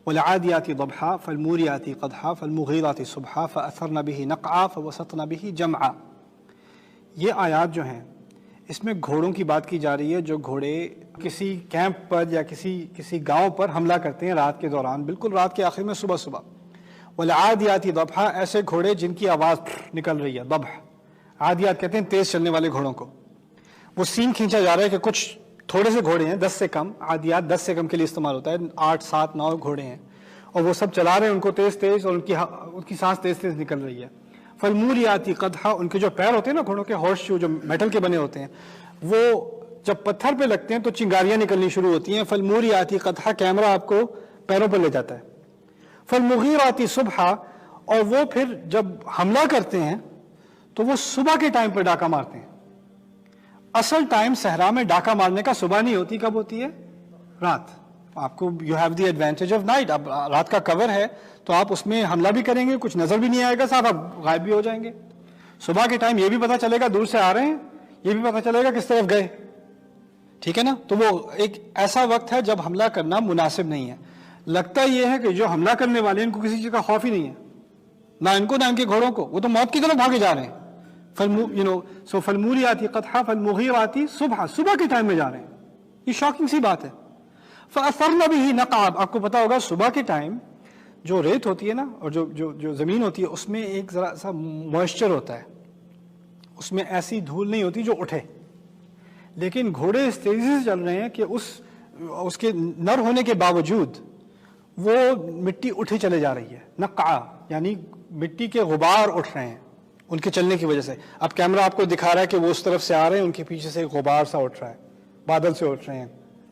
والعادیات ضبحا فالموریات قدحا فالمغیرات صبحا فأثرن به نقعا فوسطن به جمعا۔ یہ آیات جو ہیں اس میں گھوڑوں کی بات کی جا رہی ہے جو گھوڑے کسی کیمپ پر یا کسی گاؤں پر حملہ کرتے ہیں رات کے دوران، بالکل رات کے آخر میں صبح صبح۔ والعادیات ضبحا، ایسے گھوڑے جن کی آواز نکل رہی ہے، ضبح۔ عادیات کہتے ہیں تیز چلنے والے گھوڑوں کو۔ وہ سین کھینچا جا رہا ہے کہ کچھ تھوڑے سے گھوڑے ہیں، 10 سے کم، عادیات 10 سے کم کے لیے استعمال ہوتا ہے، 8 7 9 گھوڑے ہیں اور وہ سب چلا رہے ہیں ان کو تیز تیز، اور ان کی سانس تیز تیز نکل رہی ہے۔ فالموریات قدحا، ان کے جو پیر ہوتے ہیں نا گھوڑوں کے، ہارس شو جو میٹل کے بنے ہوتے ہیں، وہ جب پتھر پہ لگتے ہیں تو چنگاریاں نکلنی شروع ہوتی ہیں۔ فالموریات قدحا، کیمرہ آپ کو پیروں پر لے جاتا ہے۔ فالمغیرات صبحا، اور وہ پھر جب حملہ کرتے ہیں تو وہ صبح کے ٹائم پہ ڈاکہ مارتے ہیں۔ اصل ٹائم صحرا میں ڈاکہ مارنے کا صبح نہیں ہوتی، کب ہوتی ہے؟ رات۔ آپ کو you have the advantage of night, اب رات کا کور ہے تو آپ اس میں حملہ بھی کریں گے، کچھ نظر بھی نہیں آئے گا، صاحب آپ غائب بھی ہو جائیں گے۔ صبح کے ٹائم یہ بھی پتہ چلے گا دور سے آ رہے ہیں، یہ بھی پتہ چلے گا کس طرف گئے، ٹھیک ہے نا؟ تو وہ ایک ایسا وقت ہے جب حملہ کرنا مناسب نہیں ہے۔ لگتا یہ ہے کہ جو حملہ کرنے والے ہیں ان کو کسی چیز کا خوف ہی نہیں ہے، نہ ان کو نہ ان کے گھوڑوں کو، وہ تو موت کی طرف بھاگے جا رہے ہیں۔ فالموریات قدحا فالمغیرات صبحا، صبح کے ٹائم میں جا رہے ہیں، یہ شاکنگ سی بات ہے۔ فأثرن به نقعا، آپ کو پتا ہوگا صبح کے ٹائم جو ریت ہوتی ہے نا، اور جو زمین ہوتی ہے اس میں ایک ذرا سا موئسچر ہوتا ہے، اس میں ایسی دھول نہیں ہوتی جو اٹھے، لیکن گھوڑے اس تیزی سے چل رہے ہیں کہ اس کے نر ہونے کے باوجود وہ مٹی اٹھی چلے جا رہی ہے۔ نقعا یعنی مٹی کے غبار اٹھ رہے ہیں ان کے چلنے کی وجہ سے۔ اب کیمرہ آپ کو دکھا رہا ہے کہ وہ اس طرف سے آ رہے ہیں، ان کے پیچھے سے ایک غبار سا اٹھ رہا ہے، بادل سے اٹھ رہے ہیں،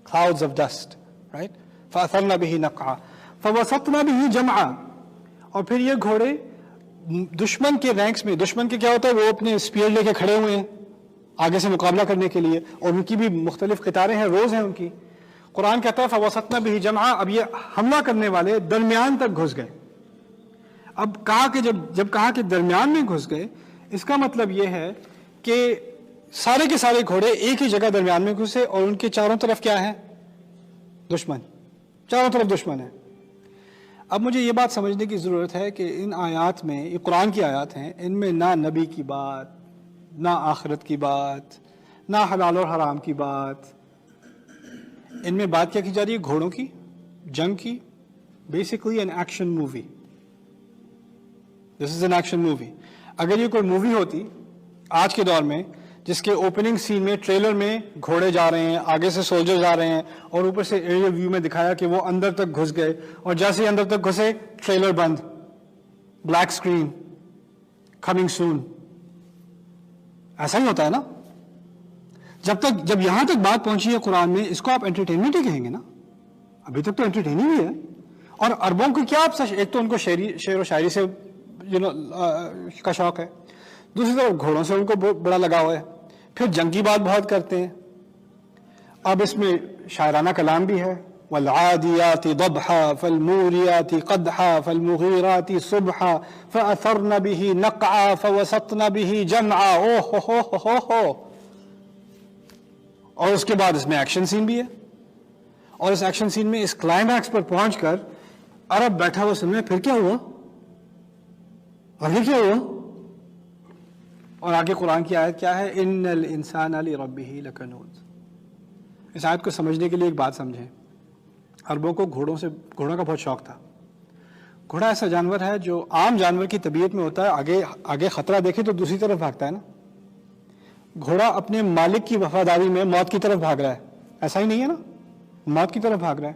clouds of dust, right؟ فَأَثَرْنَ بِهِ نَقْعًا فَوَسَطْنَ بِهِ جَمْعًا، اور پھر یہ گھوڑے دشمن کے رینکس میں، دشمن کے کیا ہوتا ہے، وہ اپنے اسپیئر لے کے کھڑے ہوئے ہیں آگے سے مقابلہ کرنے کے لیے، اور ان کی بھی مختلف قطاریں ہیں، روز ہیں ان کی۔ قرآن کہتا ہے فَوَسَطْنَ بِهِ جَمْعًا، اب یہ حملہ کرنے والے درمیان تک گھس گئے۔ اب کہا کہ جب کہا کہ درمیان میں گھس گئے، اس کا مطلب یہ ہے کہ سارے کے سارے گھوڑے ایک ہی جگہ درمیان میں گھسے، اور ان کے چاروں طرف کیا ہے؟ دشمن، چاروں طرف دشمن ہے۔ اب مجھے یہ بات سمجھنے کی ضرورت ہے کہ ان آیات میں، یہ قرآن کی آیات ہیں، ان میں نہ نبی کی بات، نہ آخرت کی بات، نہ حلال اور حرام کی بات، ان میں بات کیا کی جا رہی ہے؟ گھوڑوں کی، جنگ کی، basically an action movie. This is an action movie. اگر یہ کوئی مووی ہوتی آج کے دور میں جس کے اوپننگ سین میں، ٹریلر میں گھوڑے جا رہے ہیں، آگے سے سولجر جا رہے ہیں، اور اوپر سے ایریل ویو میں دکھایا کہ وہ اندر تک گھس گئے، اور جیسے ہی اندر تک گھسے ٹریلر بند، بلیک سکرین، کمنگ سون، ایسا ہی ہوتا ہے نا؟ جب یہاں تک بات پہنچی ہے قرآن میں، اس کو آپ انٹرٹینمنٹ ہی کہیں گے نا؟ ابھی تک تو انٹرٹیننگ ہی ہے۔ اور عربوں کو کیا، ایک تو ان کو شعر و شاعری سے کا شوق ہے، دوسری طرف گھوڑوں سے ان کو بڑا لگاؤ ہے، پھر جنگ کی بات بہت کرتے ہیں۔ اب اس میں شاعرانہ کلام بھی ہے، والعادیات ضبحا فالموریات قدحا فالمغیرات صبحا فأثرن به نقعا فوسطن به جمعا، اوہ ہو ہو۔ اور اس کے بعد اس میں ایکشن سین بھی ہے، اور اس ایکشن سین میں اس کلائمیکس پر پہنچ کر عرب بیٹھا ہوا سن میں پھر کیا ہوا، آگے کیا ہوا؟ اور آگے قرآن کی آیت کیا ہے؟ ان الانسان لربہ لکنود۔ اس آیت کو سمجھنے کے لیے ایک بات سمجھیں، عربوں کو گھوڑوں کا بہت شوق تھا۔ گھوڑا ایسا جانور ہے جو عام جانور کی طبیعت میں ہوتا ہے، آگے خطرہ دیکھے تو دوسری طرف بھاگتا ہے نا۔ گھوڑا اپنے مالک کی وفاداری میں موت کی طرف بھاگ رہا ہے، ایسا ہی نہیں ہے نا؟ موت کی طرف بھاگ رہا ہے۔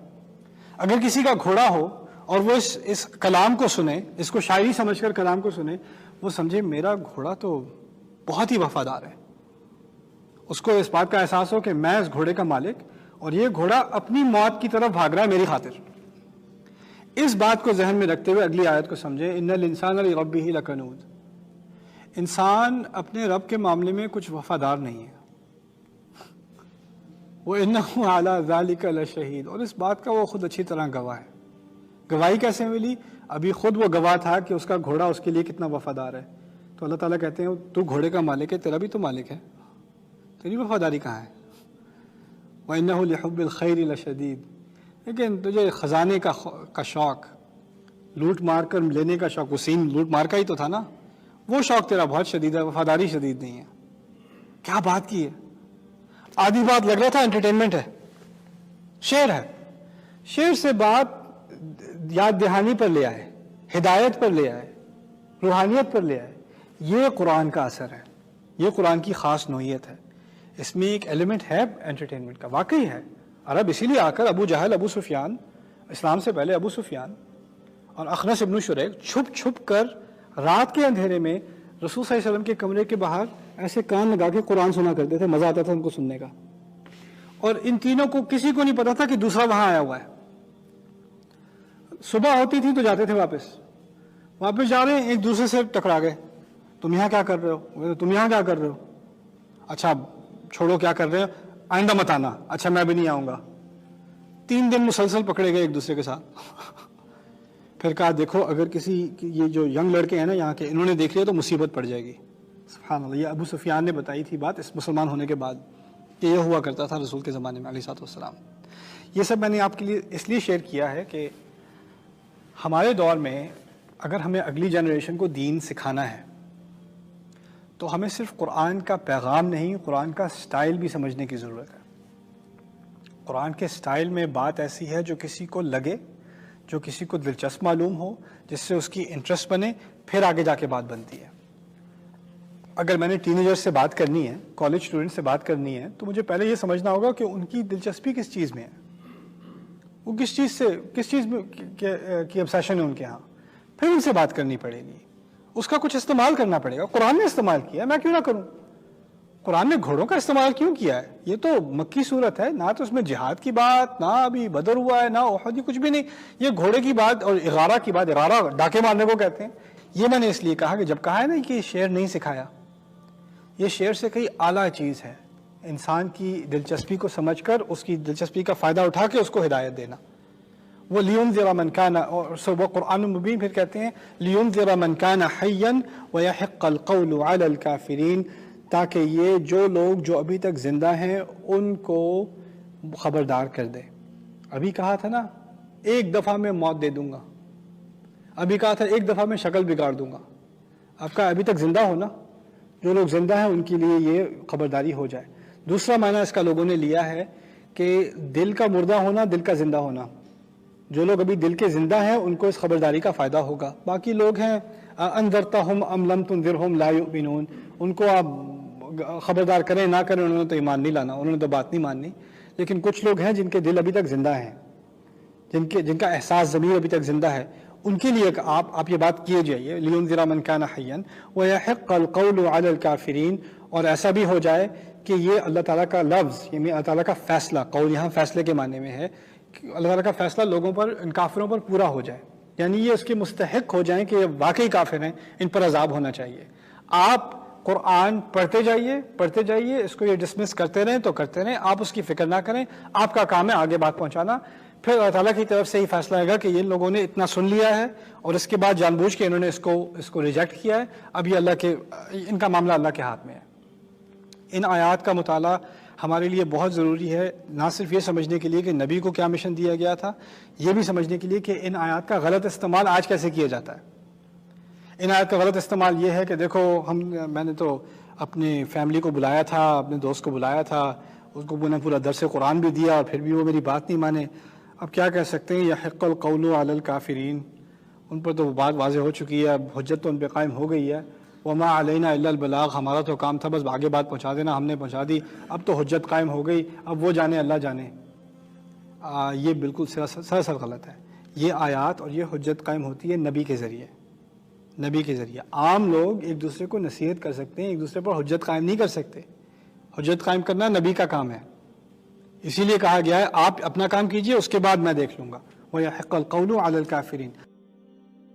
اگر کسی کا گھوڑا ہو اور وہ اس کلام کو سنے، اس کو شاعری سمجھ کر کلام کو سنے، وہ سمجھے میرا گھوڑا تو بہت ہی وفادار ہے، اس کو اس بات کا احساس ہو کہ میں اس گھوڑے کا مالک، اور یہ گھوڑا اپنی موت کی طرف بھاگ رہا ہے میری خاطر۔ اس بات کو ذہن میں رکھتے ہوئے اگلی آیت کو سمجھے، ان الانسان لربہ لکنود۔ انسان اپنے رب کے معاملے میں کچھ وفادار نہیں ہے، وَإِنَّهُ عَلَى ذَلِكَ لَشَهِيدٌ، اور اس بات کا وہ خود اچھی طرح گواہ ہے۔ گواہی کیسے ملی؟ ابھی خود وہ گواہ تھا کہ اس کا گھوڑا اس کے لیے کتنا وفادار ہے۔ تو اللہ تعالیٰ کہتے ہیں تو گھوڑے کا مالک ہے، تیرا بھی تو مالک ہے، تیری وفاداری کہاں ہے؟ وَإِنَّهُ لِحُبِّ الْخَيْرِ لَشَدِيدٌ، لیکن تجھے خزانے کا شوق، لوٹ مار کر لینے کا شوق، وسیم لوٹ مار کا ہی تو تھا نا، وہ شوق تیرا بہت شدید ہے، وفاداری شدید نہیں ہے. کیا بات کی ہے، آدھی بات لگ رہا تھا انٹرٹینمنٹ ہے، شعر ہے، شعر سے بات یاد دہانی پر لے آئے، ہدایت پر لے آئے، روحانیت پر لے آئے. یہ قرآن کا اثر ہے، یہ قرآن کی خاص نوعیت ہے. اس میں ایک ایلیمنٹ ہے انٹرٹینمنٹ کا، واقعی ہے. عرب اسی لیے آ کر ابو جہل، ابو سفیان، اسلام سے پہلے ابو سفیان اور اخنس ابن شریک چھپ چھپ کر رات کے اندھیرے میں رسول صلی اللہ علیہ وسلم کے کمرے کے باہر ایسے کان لگا کے قرآن سنا کرتے تھے، مزہ آتا تھا ان کو سننے کا. اور ان تینوں کو کسی کو نہیں پتا تھا کہ دوسرا وہاں آیا ہوا ہے. صبح ہوتی تھی تو جاتے تھے واپس جا رہے ہیں، ایک دوسرے سے ٹکرا گئے. تم یہاں کیا کر رہے ہو؟ تم یہاں کیا کر رہے ہو؟ اچھا چھوڑو کیا کر رہے ہو، آئندہ مت آنا. اچھا میں بھی نہیں آؤں گا. 3 دن مسلسل پکڑے گئے ایک دوسرے کے ساتھ. پھر کہا دیکھو اگر کسی یہ جو ینگ لڑکے ہیں نا یہاں کے، انہوں نے دیکھ لیا تو مصیبت پڑ جائے گی. سبحان اللہ. یہ ابو سفیان نے بتائی تھی بات اس مسلمان ہونے کے بعد کہ یہ ہوا کرتا تھا رسول کے زمانے میں علیہ الصلوۃ والسلام. یہ سب میں نے آپ کے لیے اس لیے شیئر کیا ہے کہ ہمارے دور میں اگر ہمیں اگلی جنریشن کو دین سکھانا ہے تو ہمیں صرف قرآن کا پیغام نہیں، قرآن کا سٹائل بھی سمجھنے کی ضرورت ہے. قرآن کے سٹائل میں بات ایسی ہے جو کسی کو لگے، جو کسی کو دلچسپ معلوم ہو، جس سے اس کی انٹرسٹ بنے، پھر آگے جا کے بات بنتی ہے. اگر میں نے ٹین ایجر سے بات کرنی ہے، کالج اسٹوڈنٹ سے بات کرنی ہے، تو مجھے پہلے یہ سمجھنا ہوگا کہ ان کی دلچسپی کس چیز میں ہے، وہ کس چیز میں کی obsession ہے ان کے ہاں. پھر ان سے بات کرنی پڑے گی، اس کا کچھ استعمال کرنا پڑے گا. قرآن نے استعمال کیا، میں کیوں نہ کروں؟ قرآن نے گھوڑوں کا استعمال کیوں کیا ہے؟ یہ تو مکی صورت ہے، نہ تو اس میں جہاد کی بات، نہ ابھی بدر ہوا ہے، نہ احد، کچھ بھی نہیں. یہ گھوڑے کی بات اور اغارہ کی بات، اغارہ ڈاکے مارنے کو کہتے ہیں. یہ میں نے اس لیے کہا کہ جب کہا ہے نا کہ یہ شعر نہیں سکھایا، یہ شعر سے کئی اعلیٰ چیز ہے. انسان کی دلچسپی کو سمجھ کر اس کی دلچسپی کا فائدہ اٹھا کے اس کو ہدایت دینا. وہ لِيُنذِرَ مَنْ كَانَ، اور وہ قرآن مبین پھر کہتے ہیں لِيُنذِرَ مَنْ كَانَ حَيًّا وَيَحِقَّ الْقَوْلُ عَلَى الْكَافِرِينَ، تاکہ یہ جو لوگ جو ابھی تک زندہ ہیں ان کو خبردار کر دے. ابھی کہا تھا نا 1 دفعہ میں موت دے دوں گا، ابھی کہا تھا 1 دفعہ میں شکل بگاڑ دوں گا. اب کہا ابھی تک زندہ ہو نا، جو لوگ زندہ ہیں ان کے لیے یہ خبرداری ہو جائے. دوسرا معنی اس کا لوگوں نے لیا ہے کہ دل کا مردہ ہونا، دل کا زندہ ہونا. جو لوگ ابھی دل کے زندہ ہیں ان کو اس خبرداری کا فائدہ ہوگا. باقی لوگ ہیں انذرتہم ام لم تنذرہم لا یؤمنون، ان کو آپ خبردار کریں نہ کریں انہوں نے تو ایمان نہیں لانا، انہوں نے تو بات نہیں ماننی. لیکن کچھ لوگ ہیں جن کے دل ابھی تک زندہ ہیں، جن کا احساس ضمیر ابھی تک زندہ ہے، ان کے لیے آپ یہ بات کیے جائیے لِيُنذِرَ مَنْ كَانَ حَيًّا وَيَحِقَّ الْقَوْلُ عَلَى الْكَافِرِينَ. اور ایسا بھی ہو جائے کہ یہ اللہ تعالیٰ کا لفظ، یعنی اللہ تعالیٰ کا فیصلہ، قول یہاں فیصلے کے معنی میں ہے، اللہ تعالیٰ کا فیصلہ لوگوں پر، ان کافروں پر پورا ہو جائے. یعنی یہ اس کے مستحق ہو جائیں کہ یہ واقعی کافر ہیں، ان پر عذاب ہونا چاہیے. آپ قرآن پڑھتے جائیے، اس کو یہ ڈسمس کرتے رہیں تو کرتے رہیں، آپ اس کی فکر نہ کریں. آپ کا کام ہے آگے بات پہنچانا. پھر اللہ تعالیٰ کی طرف سے ہی فیصلہ آئے گا کہ یہ لوگوں نے اتنا سن لیا ہے اور اس کے بعد جان بوجھ کے انہوں نے اس کو ریجیکٹ کیا ہے. اب یہ ان کا معاملہ اللہ کے ہاتھ میں ہے. ان آیات کا مطالعہ ہمارے لیے بہت ضروری ہے، نہ صرف یہ سمجھنے کے لیے کہ نبی کو کیا مشن دیا گیا تھا، یہ بھی سمجھنے کے لیے کہ ان آیات کا غلط استعمال آج کیسے کیا جاتا ہے. ان آیات کا غلط استعمال یہ ہے کہ دیکھو میں نے تو اپنی فیملی کو بلایا تھا، اپنے دوست کو بلایا تھا، اس کو میں نے پورا درس قرآن بھی دیا اور پھر بھی وہ میری بات نہیں مانے. اب کیا کہہ سکتے ہیں، یحق القول علی الکافرین، ان پر تو بات واضح ہو چکی ہے، اب حجت تو ان پہ قائم ہو گئی ہے. وما علینا الا البلاغ، ہمارا تو کام تھا بس آگے بات پہنچا دینا، ہم نے پہنچا دی، اب تو حجت قائم ہو گئی، اب وہ جانے اللہ جانے. یہ بالکل سراسر غلط ہے. یہ آیات اور یہ حجت قائم ہوتی ہے نبی کے ذریعے. عام لوگ ایک دوسرے کو نصیحت کر سکتے ہیں، ایک دوسرے پر حجت قائم نہیں کر سکتے. حجت قائم کرنا نبی کا کام ہے، اسی لیے کہا گیا ہے آپ اپنا کام کیجئے، اس کے بعد میں دیکھ لوں گا. وَيَحِقَّ الْقَوْلُ عَلَى الْكَافِرِينَ.